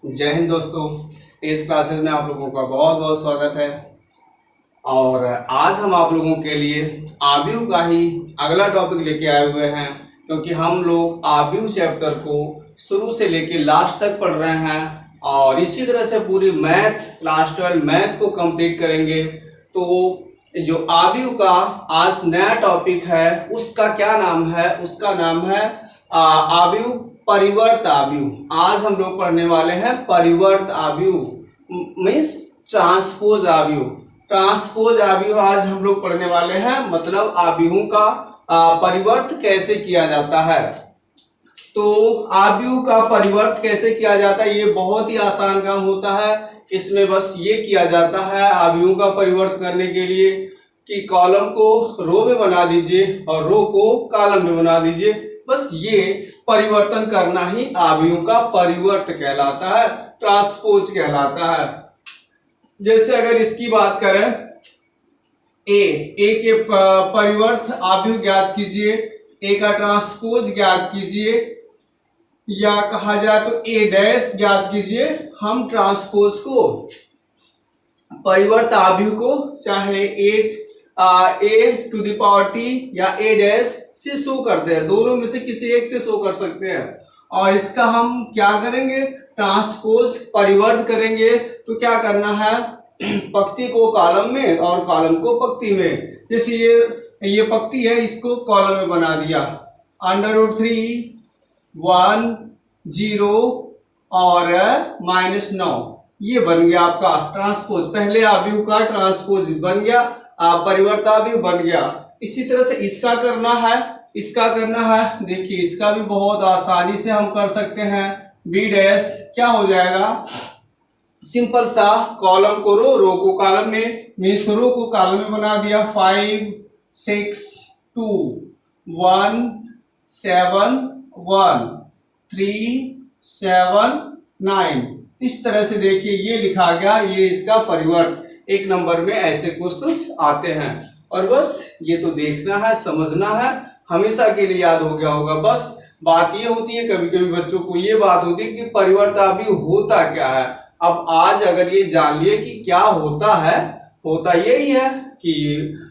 जय हिंद दोस्तों। इस क्लासेस में आप लोगों का बहुत बहुत स्वागत है। और आज हम आप लोगों के लिए आव्यूह का ही अगला टॉपिक लेके आए हुए हैं, क्योंकि हम लोग आव्यूह चैप्टर को शुरू से लेके लास्ट तक पढ़ रहे हैं और इसी तरह से पूरी मैथ क्लास 12 मैथ को कंप्लीट करेंगे। तो जो आव्यूह का आज नया टॉपिक है उसका क्या नाम है? उसका नाम है आव्यूह परिवर्त आव्यूह। आज हम लोग पढ़ने वाले हैं परिवर्त आव्यूह मीन्स ट्रांसपोज आव्यूह। ट्रांसपोज आव्यूह आज हम लोग पढ़ने वाले हैं, मतलब आव्यूहों का परिवर्त कैसे किया जाता है। तो आव्यूह का परिवर्त कैसे किया जाता है, ये बहुत ही आसान काम होता है। इसमें बस ये किया जाता है आव्यूहों का परिवर्त करने के लिए कि कॉलम को रो में बना दीजिए और रो को कॉलम में बना दीजिए। बस ये परिवर्तन करना ही आव्यूह का परिवर्त कहलाता है, ट्रांसपोज कहलाता है। जैसे अगर इसकी बात करें, ए के परिवर्त आव्यूह ज्ञात कीजिए, ए का ट्रांसपोज ज्ञात कीजिए, या कहा जाए तो ए डैश ज्ञात कीजिए। हम ट्रांसपोज को परिवर्त आव्यूह को चाहे ए टू द पावर टी या ए डैश से शो करते हैं, दोनों में से किसी एक से शो कर सकते हैं। और इसका हम क्या करेंगे, ट्रांसपोज परिवर्त करेंगे। तो क्या करना है, पंक्ति को कॉलम में और कॉलम को पंक्ति में। जैसे ये पंक्ति है, इसको कॉलम में बना दिया, √3 1 0 और -9, ये बन गया आपका ट्रांसपोज। पहले आव्यूह का ट्रांसपोज बन गया, परिवर्त आव्यूह बन गया। इसी तरह से इसका करना है, देखिए इसका भी बहुत आसानी से हम कर सकते हैं। बी डैश क्या हो जाएगा, सिंपल सा कॉलम को रो को कॉलम में, मीन्स रो को कॉलम में बना दिया। 5 6 2 1 7 1 3 7 9, इस तरह से देखिए ये लिखा गया, ये इसका परिवर्त। एक नंबर में ऐसे क्वेश्चंस आते हैं और बस ये तो देखना है, समझना है, हमेशा के लिए याद हो गया होगा। बस बात ये होती है, कभी कभी बच्चों को ये बात होती है कि परिवर्त आव्यूह होता क्या है। अब आज अगर ये जान लिए कि क्या होता है, होता यही है कि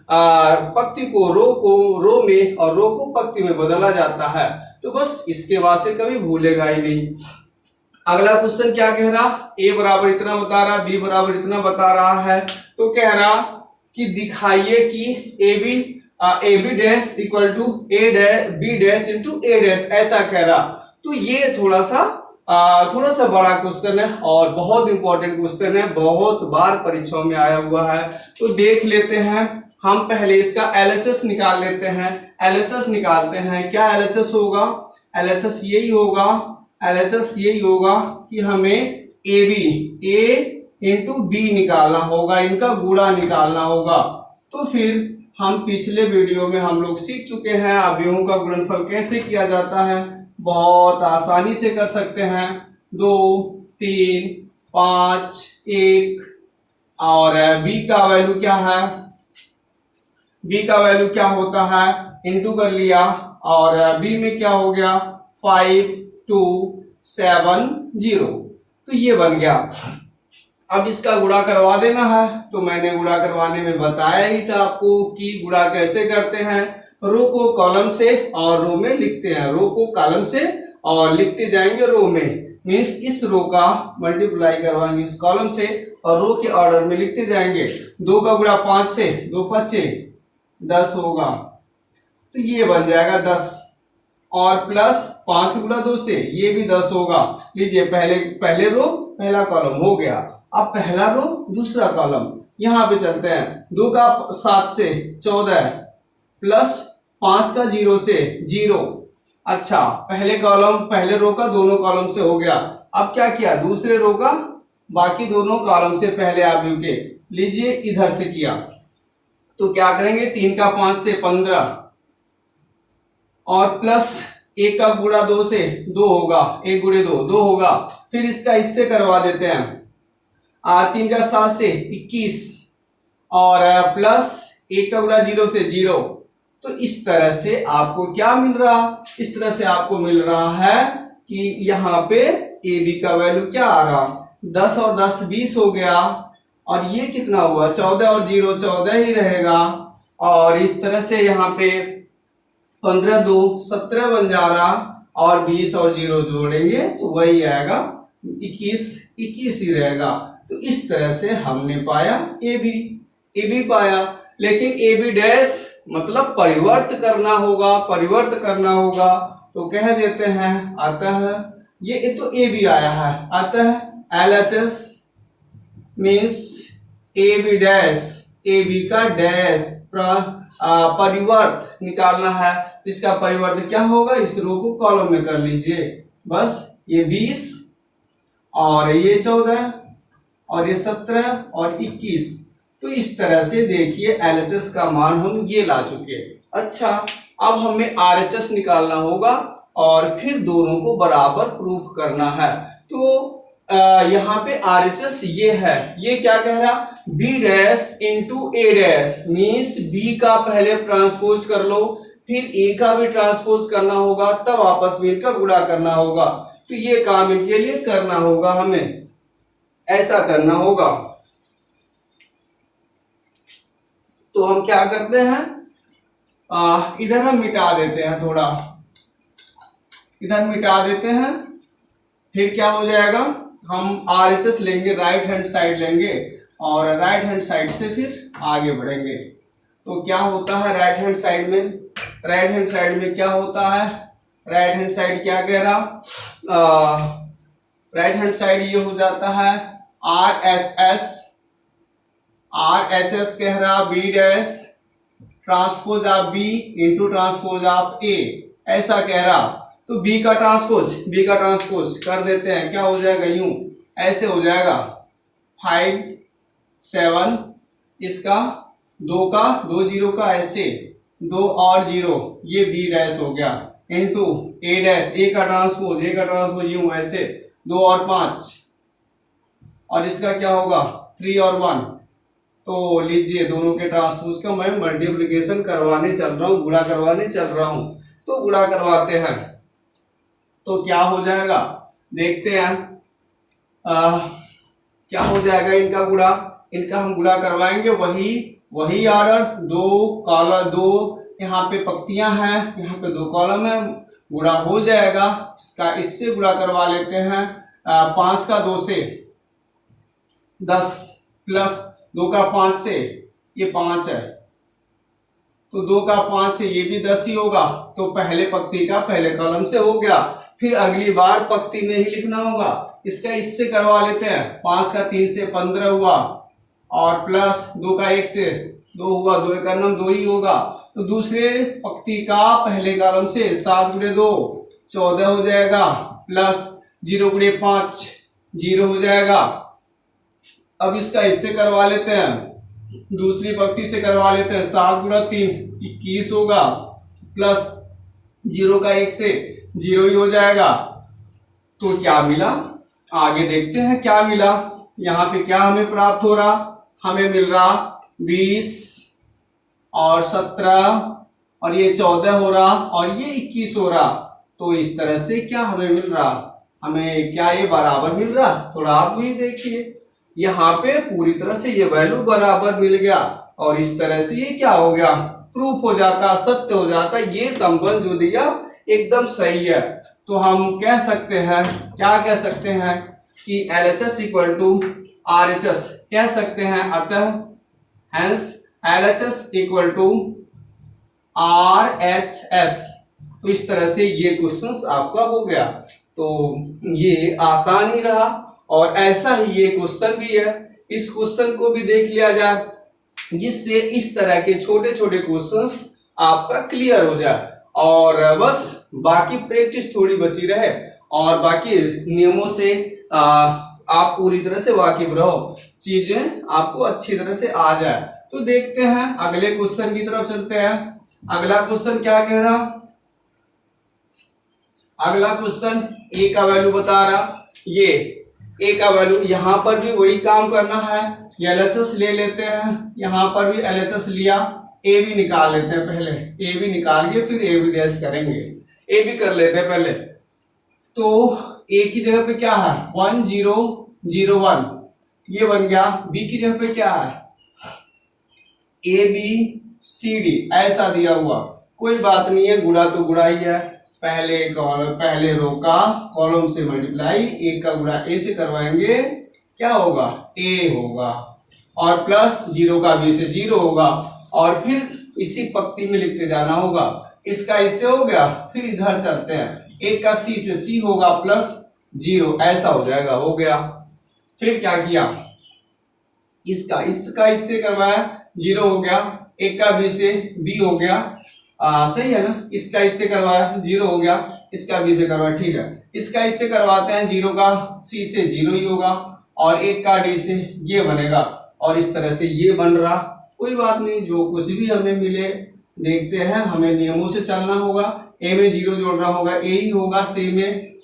पंक्ति को रो में और रो को पंक्ति में बदला जाता है। तो बस इसके बाद से कभी भूलेगा ही नहीं। अगला क्वेश्चन क्या कह रहा, ए बराबर इतना बता रहा, बी बराबर इतना बता रहा है। तो कह रहा कि दिखाइए कि A B dash equal to B dash into A dash, ऐसा कह रहा। तो ये थोड़ा सा बड़ा क्वेश्चन है और बहुत इंपॉर्टेंट क्वेश्चन है, बहुत बार परीक्षाओं में आया हुआ है। तो देख लेते हैं हम, पहले इसका LHS निकाल लेते हैं। LHS निकालते हैं, क्या LHS होगा, LHS यही होगा कि हमें ए इंटू बी निकालना होगा, इनका गुणा निकालना होगा। तो फिर हम पिछले वीडियो में हम लोग सीख चुके हैं आव्यूहों का गुणनफल कैसे किया जाता है, बहुत आसानी से कर सकते हैं। 2 3 5 1 और बी का वैल्यू क्या है, बी का वैल्यू क्या होता है, इंटू कर लिया और बी में क्या हो गया 5 2 7 0, तो ये बन गया। अब इसका गुणा करवा देना है। तो मैंने गुणा करवाने में बताया ही था आपको कि गुणा कैसे करते हैं। रो को कॉलम से और रो में लिखते हैं, रो को कॉलम से और लिखते जाएंगे रो में, मीन्स इस रो का मल्टीप्लाई करवाएंगे इस कॉलम से और रो के ऑर्डर में लिखते जाएंगे। 2 का गुणा 5 से, 2 5 10 होगा, तो ये बन जाएगा 10 और प्लस 5 गुणा 2 से ये भी 10 होगा। लीजिए पहले रो पहला कॉलम हो गया, अब पहला रो दूसरा कॉलम, यहाँ पे चलते हैं। 2 का 7 से 14 प्लस 5 का 0 से 0। अच्छा, पहले रो का दोनों कॉलम से हो गया। अब क्या किया, दूसरे रो का बाकी दोनों कॉलम से पहले आव्यूह के, लीजिए इधर से किया। तो क्या करेंगे, 3 का 5 से 15 और प्लस 1 का गुणा 2 से 2 होगा, 1 गुणे 2 होगा। फिर इसका इससे करवा देते हैं, 3 का 7 से 21 और प्लस 1 का गुणा 0 से 0। तो इस तरह से आपको क्या मिल रहा, इस तरह से आपको मिल रहा है कि यहाँ पे ए बी का वैल्यू क्या आ रहा, 10 और 10 20 हो गया, और ये कितना हुआ 14 और 0 14 ही रहेगा। और इस तरह से यहाँ पे 15 2 17 बन जा रहा, और 20 और 0 जोड़ेंगे तो वही आएगा 21 21 ही रहेगा। तो इस तरह से हमने पाया ए बी पाया। लेकिन ए बी डैश मतलब परिवर्त करना होगा तो कह देते हैं अतः ये तो ए बी आया है, अतः LHS means A B dash, A B का डैश परिवर्त निकालना है। इसका परिवर्त क्या होगा, इस रो को कॉलम में कर लीजिए, बस ये 20 और ये 14 और ये 17 और 21। तो इस तरह से देखिए LHS का मान हम ये ला चुके। अच्छा, अब हमें RHS निकालना होगा और फिर दोनों को बराबर प्रूफ करना है। तो यहाँ पे RHS ये है, ये क्या कह रहा, B dash into A dash means B का पहले ट्रांसपोज कर लो, फिर A का भी ट्रांसपोज करना होगा, तब आपस में इनका गुणा करना होगा। तो ये काम इनके लिए करना होगा, हमें ऐसा करना होगा। तो हम क्या करते हैं, इधर हम मिटा देते हैं, थोड़ा इधर मिटा देते हैं, फिर क्या हो जाएगा, हम RHS लेंगे, राइट हैंड साइड लेंगे और राइट हैंड साइड से फिर आगे बढ़ेंगे। तो क्या होता है राइट हैंड साइड में, राइट हैंड साइड में क्या होता है, राइट हैंड साइड क्या कह रहा, राइट हैंड साइड ये हो जाता है RHS कह रहा B dash transpose of B into transpose of A, ऐसा कह रहा। तो B का ट्रांसपोज कर देते हैं, क्या हो जाएगा, यूं ऐसे हो जाएगा 5 7, इसका 2 का 2 0 का ऐसे 2 और 0, ये B डैश हो गया इंटू A डैश, A का ट्रांसपोज यूं ऐसे 2 और 5, और इसका क्या होगा 3 और 1। तो लीजिए दोनों के ट्रांसपोज का मैं मल्टीप्लिकेशन करवाने चल रहा हूँ, गुणा करवाने चल रहा हूँ। तो गुणा करवाते हैं तो क्या हो जाएगा, देखते हैं क्या हो जाएगा इनका गुणा, इनका हम गुणा करवाएंगे, वही ऑर्डर, 2 कॉलम, 2 यहाँ पे पंक्तियां हैं, यहाँ पे 2 कॉलम है, गुणा हो जाएगा। इसका इससे गुणा करवा लेते हैं, 5 का 2 से 10 प्लस 2 का 5 से ये 5 है, तो 2 का 5 से ये भी 10 ही होगा। तो पहले पंक्ति का पहले कॉलम से हो गया, फिर अगली बार पंक्ति में ही लिखना होगा। इसका इससे करवा लेते हैं, 5 का 3 से 15 हुआ और प्लस 2 का 1 से 2 हुआ, 2 का 9 2 ही होगा। तो दूसरे पंक्ति का पहले कॉलम से 7 गुणे 2 14 हो जाएगा, प्लस 0 गुणे 5 0 हो जाएगा। अब इसका इससे करवा लेते हैं, दूसरी पंक्ति से करवा लेते हैं, 7 गुणा 3 21 होगा, प्लस 0 का 1 से 0 ही हो जाएगा। तो क्या मिला, आगे देखते हैं क्या मिला। यहाँ पे क्या हमें प्राप्त हो रहा, हमें मिल रहा 20 और 17 और ये 14 हो रहा और ये 21 हो रहा। तो इस तरह से क्या हमें मिल रहा, हमें क्या ये बराबर मिल रहा, थोड़ा आप भी देखिए, यहाँ पे पूरी तरह से ये वैल्यू बराबर मिल गया और इस तरह से ये क्या हो गया, प्रूफ हो जाता, सत्य हो जाता। ये संबंध जो दिया एकदम सही है। तो हम कह सकते हैं, क्या कह सकते हैं कि LHS इक्वल टू RHS कह सकते हैं, अतः hence LHS equal to RHS। तो इस तरह से ये क्वेश्चन आपका हो गया। तो ये आसान ही रहा और ऐसा ही ये क्वेश्चन भी है, इस क्वेश्चन को भी देख लिया जाए, जिससे इस तरह के छोटे छोटे क्वेश्चंस आपका क्लियर हो जाए और बस बाकी प्रैक्टिस थोड़ी बची रहे और बाकी नियमों से आप पूरी तरह से वाकिफ रहो, चीजें आपको अच्छी तरह से आ जाए। तो देखते हैं अगले क्वेश्चन की तरफ चलते हैं। अगला क्वेश्चन क्या कह रहा, अगला क्वेश्चन ए का वैल्यू बता रहा, ये ए का वैल्यू, यहाँ पर भी वही काम करना है, LHS ले लेते हैं, यहाँ पर भी LHS लिया, ए भी निकाल लेते हैं, पहले ए भी निकाल के फिर ए भी डैश करेंगे, ए भी कर लेते हैं पहले। तो ए की जगह पे क्या है 1 0 0 1 ये बन गया। बी की जगह पे क्या है ए बी सी डी ऐसा दिया हुआ, कोई बात नहीं है, गुणा तो गुणा ही है। पहले रो का कॉलम से मल्टीप्लाई, ए का गुणा ए से करवाएंगे, क्या होगा ए होगा, और प्लस 0 का बी से 0 होगा, और फिर इसी पंक्ति में लिखते जाना होगा। इसका इससे हो गया, फिर इधर चलते हैं, ए का सी से सी होगा प्लस 0 ऐसा हो जाएगा, हो गया। फिर क्या किया, इसका इससे करवाया 0 हो गया, एक का बी से बी हो गया, सही है ना। इसका इससे करवाया 0 हो गया, इसका बी से करवाया, ठीक है। इसका इससे करवाते हैं, 0 का सी से 0 ही होगा, और एक का डी से ये बनेगा, और इस तरह से ये बन रहा। कोई बात नहीं, जो कुछ भी हमें मिले देखते हैं, हमें नियमों से चलना होगा। ए में 0 जोड़ना होगा, ए ही होगा। सी में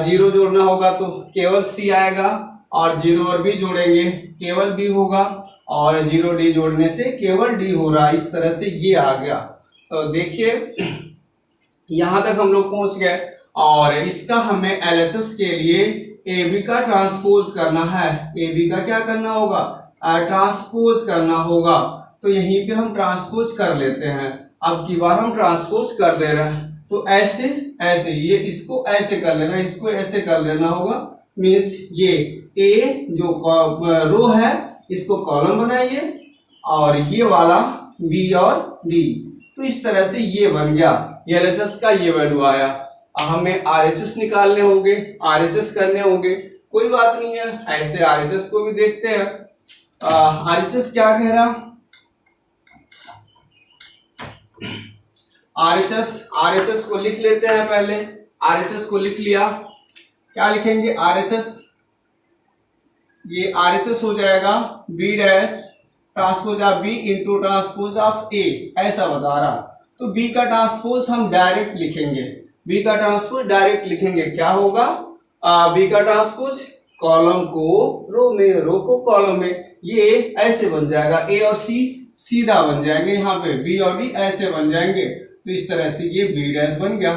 0 जोड़ना होगा तो केवल सी आएगा, और 0 और बी जोड़ेंगे केवल बी होगा, और 0 डी जोड़ने से केवल डी हो रहा। इस तरह से ये आ गया। तो देखिए यहां तक हम लोग पहुंच गए, और इसका हमें एलएचएस के लिए ए बी का ट्रांसपोज करना है। ए बी का क्या करना होगा, ट्रांसपोज करना होगा। तो यहीं पे हम ट्रांसपोज कर लेते हैं। अब की बार हम ट्रांसपोज कर दे रहे हैं, तो ऐसे ऐसे ये इसको ऐसे कर लेना, इसको ऐसे कर लेना होगा। मीन्स ये ए जो रो है इसको कॉलम बनाइए, और ये वाला बी और डी। तो इस तरह से ये बन गया, एलएचएस का ये वैल्यू आया। हमें आरएचएस निकालने होंगे, आरएचएस करने होंगे, कोई बात नहीं है, ऐसे आरएचएस को भी देखते हैं। आरएचएस क्या कह रहा, आरएचएस को लिख लेते हैं। पहले आरएचएस को लिख लिया, क्या लिखेंगे आरएचएस, ये आरएचएस हो जाएगा B dash transpose of B into transpose of A, ऐसा बता रहा। तो बी का ट्रांसपोज हम डायरेक्ट लिखेंगे, बी का ट्रांसपोज डायरेक्ट लिखेंगे, क्या होगा बी का ट्रांसपोज कॉलम को रो में, रो को कॉलम में, ये ऐसे बन जाएगा। ए और सी सीधा बन जाएंगे, यहाँ पे बी और डी ऐसे बन जाएंगे। तो इस तरह से ये बी डैश बन गया,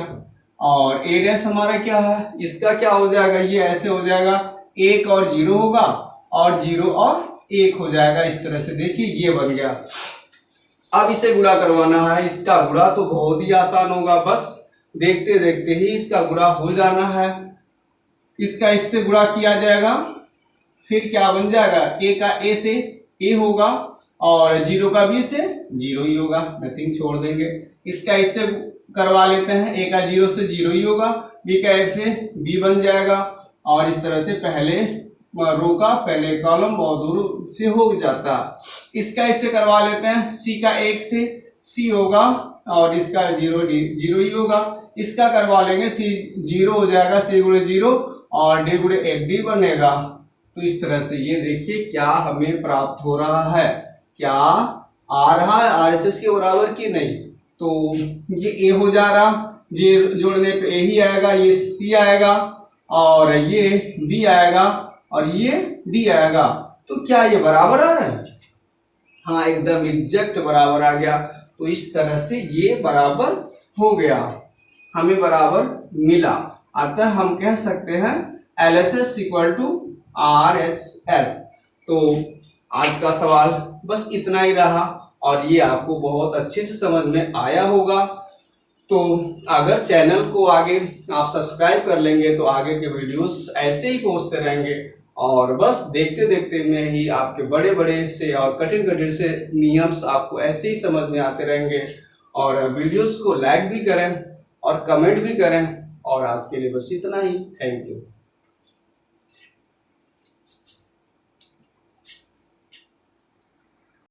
और ए डैश हमारा क्या है, इसका क्या हो जाएगा, ये ऐसे हो जाएगा, 1 और 0 होगा, और 0 और 1 हो जाएगा। इस तरह से देखिए ये बन गया। अब इसे गुणा करवाना है, इसका गुणा तो बहुत ही आसान होगा, बस देखते देखते ही इसका गुणा हो जाना है। इसका इससे गुणा किया जाएगा, फिर क्या बन जाएगा, ए का ए से ए होगा, और 0 का बी से 0 ही होगा, नथिंग छोड़ देंगे। इसका इससे करवा लेते हैं, ए का 0 से 0 ही होगा, बी का 1 से बी बन जाएगा, और इस तरह से पहले रो का पहले कॉलम बहुत दूर से हो जाता। इसका इससे करवा लेते हैं, सी का 1 से सी होगा, और इसका 0 ही होगा। इसका करवा लेंगे, सी 0 हो जाएगा, सी गुणे 0 और डी गुणे 1 डी बनेगा। तो इस तरह से ये देखिए क्या हमें प्राप्त हो रहा है, क्या आ रहा है आरएचएस के बराबर की नहीं। तो ये ए हो जा रहा, जे जोड़ने पे ए ही आएगा, ये सी आएगा, और ये बी आएगा, और ये डी आएगा। तो क्या ये बराबर आ रहा है, हाँ एकदम एग्जैक्ट बराबर आ गया। तो इस तरह से ये बराबर हो गया, हमें बराबर मिला। अतः हम कह सकते हैं LHS इक्वल टू RHS। तो आज का सवाल बस इतना ही रहा, और ये आपको बहुत अच्छे से समझ में आया होगा। तो अगर चैनल को आगे आप सब्सक्राइब कर लेंगे तो आगे के वीडियोस ऐसे ही पहुंचते रहेंगे, और बस देखते देखते में ही आपके बड़े बड़े से और कठिन से नियम्स आपको ऐसे ही समझ में आते रहेंगे। और वीडियोस को लाइक भी करें और कमेंट भी करें। और आज के लिए बस इतना ही, थैंक यू।